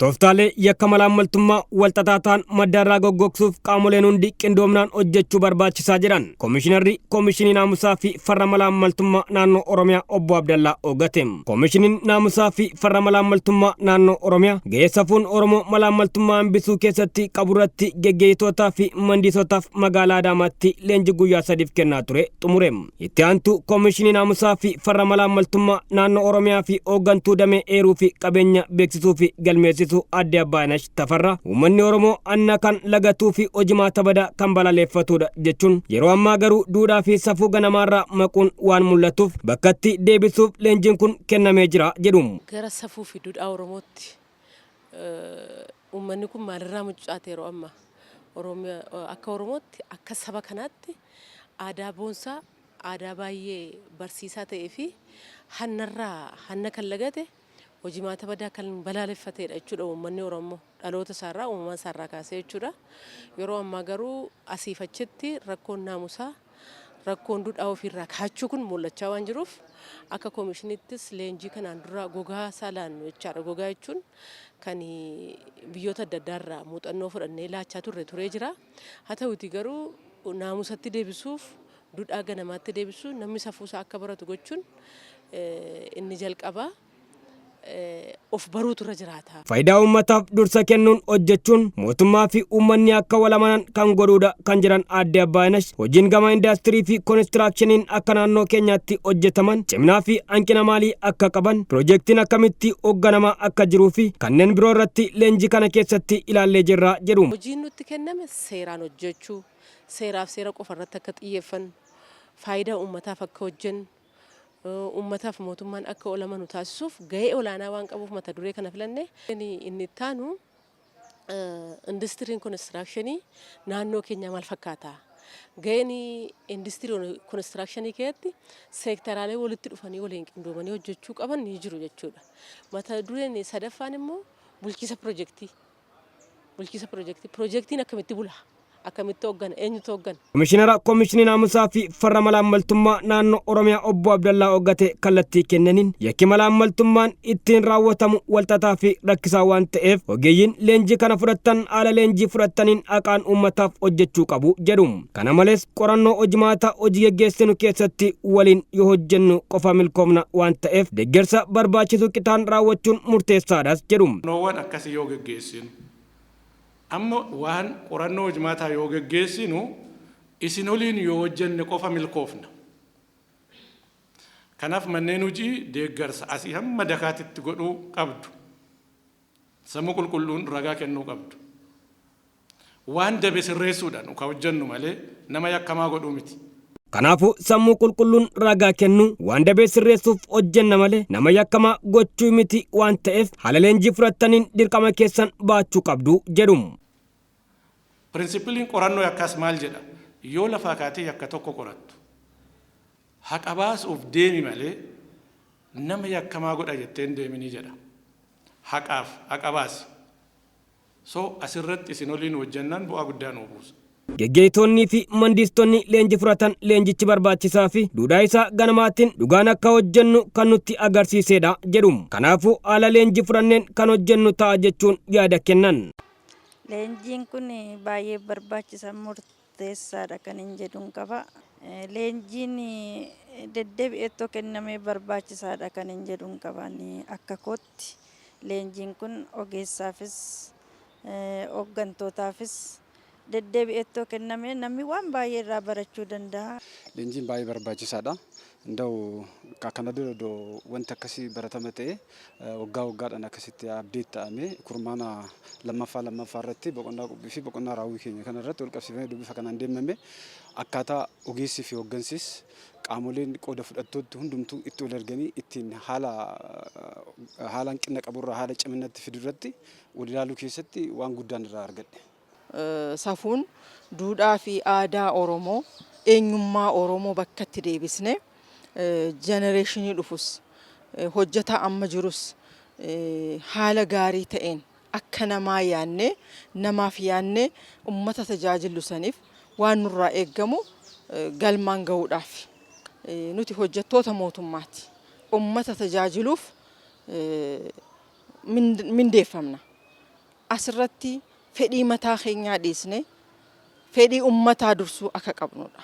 Tooftaalee yakka malaammaltummaa walxaxaataan maddaarraa goggogsuuf qaamoleen hundi qindoomnaan hojjechuu barbaachisaa jiran Komishinarri Komishinii Naamusaa fi Farra Malaammaltummaa Naannoo Oromiyaa Obbo Abdallaa Oogate. Komishiniin Naamusaa fi Farra Malaammaltummaa Naannoo Oromiyaa gahee safuun Oromoo malaammaltummaa hambisuu keessatti qaburratti geggeessitootaa fi mandiisotaaf magaalaa Adaamaatti leenjii guyyaa 3 kennaa ture xumure. Itti aantu Komishinii Naamusaa fi Farra Malaammaltummaa Naannoo Oromiyaa fi hooggantuu damee eeruu fi qabeenya beeksisuu fi galmeessisuu Adde Abbaayinash Tafarraa uummanni Oromoo anna kan lagatuu fi hojimaata badaa kan balaaleffatudha jechuun yeroo ammaa garuu duudhaa fi safuu ganamaarraa maquun waan mul'atuuf bakkatti deebisuuf leenjiin kun kennamee jira jedhu. Gara safuu fi duudhaa Oromootti uummanni kun maalirraa mucaate yeroo ammaa akka Oromootti akka saba kanaatti aadaa boonsaa aadaa baay'ee barsiisaa ta'ee fi hanna kan lagate hojimaata badaa kan balaaleffatedha jechuudha uummanni Oromoo dhaloota isaarraa uumamaa isaarraa kaasee jechuudha. Yeroo ammaa garuu asiif achitti rakkoon naamusaa rakkoon duudhaa ofirraa kaachuu kun mul'achaa waan jiruuf akka komishinittis leenjii kanaan dura gogaa saalaan jechaadha. Gogaa jechuun kan biyyoota adda addaarraa muuxannoo fudhannee laachaa turee jira. Haa ta'uutii garuu naamusatti deebisuuf duudhaa ganamaatti deebisuu namni safuusaa akka baratu gochuun inni jalqabaa. Of baruutu irra jiraata. Faayidaa uummataaf dursa kennuun hojjechuun mootummaa fi uummanni akka walamanan kan godhuudha kan jiran Adde Abbaayinash hojiin gama indaastirii fi koonistiraakshiniin akka naannoo keenyaatti hojjetaman cimnaa fi hanqina maalii akka qaban piroojeektiin akkamitti hoogganamaa akka jiruu fi kanneen biroo irratti leenjii kana keessatti ilaallee jirra jedhu. Hojiin nutti kenname seeraan hojjechuu seeraaf seera qofa irratti akka xiyyeeffannu faayidaa uummataaf akka hojjennu. Uummataaf mootummaan akka olamanu taasisuuf gahee olaanaa waan qabuuf mata duree kana filanne inni ittaanu industiriin koonistiraakshanii naannoo keenyaa maal fakkaata? Gaheen industirii koonistiraakshanii keessatti seektaraalee walitti dhufanii waliin qindoomanii hojjechuu qaban ni jiru jechuudha. Mata dureen sadaffaan immoo bulchiisa piroojeektii. Piroojeektiin akkamitti bula? Akkamitti hooggana eenyutu hooggana? Komishinara Komishinii Naamusaa fi Farra Malaammaltummaa Naannoo Oromiyaa Obbo Abdallaa Oogate kallattii kennaniin yakki malaammaltummaan ittiin raawwatamu walxaxaa fi rakkisaa waan ta'eef ogeeyyiin leenjii kana fudhatan haala leenjii fudhataniin haqaan uummataaf hojjechuu qabu jedhu. Kana malees qorannoo hojimaata hojii geggeessinu keessatti waliin yoo hojjennu qofa milkoomna waan ta'eef deeggarsa barbaachisu qitaan raawwachuun murteessaadhas jedhu. Noowwan akkasii yoo geggeessinu amma waan qorannoo hojimaataa yoo geggeessinu isin oliin yoo hojjenne qofa milkoofna. Kanaaf manneen hojii deeggarsa asii hamma dakaatitti godhuu qabdu. Sammuu qulqulluun ragaa kennuu qabdu. Waan dabe sirreessuudhaan ka hojjennu malee nama yakkamaa godhuu miti. Kanaafuu sammuu qulqulluun ragaa kennu waan dabee sirreessuuf hojjenna malee nama yakkamaa gochuu miti waan ta'eef haala leenjii fudhataniin dirqama keessan baachuu qabdu jedhu. Pirinsipiliin qorannoo yakkaas maal jedha? Yoo lafaa kaatee yakka tokko qorattu haqa baasuuf deemi malee nama yakkamaa godha jetteen deeminii jedha. Haqaaf haqa baasi. So asirratti isin oliin hojjennaan bu'aa guddaa nuu buusa. Geggeessitoonnii fi mandiistonni leenjii fudhatan leenjichi barbaachisaa fi duudhaa isaa ganamaatiin dhugaan akka hojjennu kan nutti agarsiisedha jedhu. Kanaafuu haala leenjii fudhanneen kan hojjennu ta'a jechuun yaada kennan. Leenjiin kun baay'ee barbaachisaa murteessaadha kan hin jedhuun qaba. Leenjiin deddeebi'eettoo kennamee barbaachisaadha kan hin jedhuun qaban akka kootti. Leenjiin kun ogeessaafis hooggantootaafis deddeebi'eettoo kennamee namni waan baay'ee irraa barachuu danda'a. Leenjiin baay'ee barbaachisaadha. Nda'u kana dura wanti akkasii baratama ta'e waggaadhaan akkasitti abdeet ta'ame kurmaana lammaffaa irratti boqonnaa qubbii fi boqonnaa raawwii keenya kana irratti wal qabsiifamee dubbifa kanaan deemame akkaataa ogeessii fi hooggansis qaamoleen qooda fudhattoonni hundumtuu itti wal arganii ittiin haala hanqina qaburraa haala ciminatti fidurratti wal ilaaluu keessatti waan guddaan irraa argadhe. Safuun duudhaa fi aadaa Oromoo eenyummaa Oromoo bakka itti deebisne jenereeshinii dhufus hojjetaa amma jirus haala gaarii ta'een akka namaa yaannee namaaf yaannee uummata tajaajilu saniif waan nurraa eeggamu galmaan ga'uudhaaf nuti hojjettoota mootummaati uummata tajaajiluuf mindeeffamna. asirratti fedhii mataa keenyaa dhiisne fedhii ummataa dursuu akka qabnudha.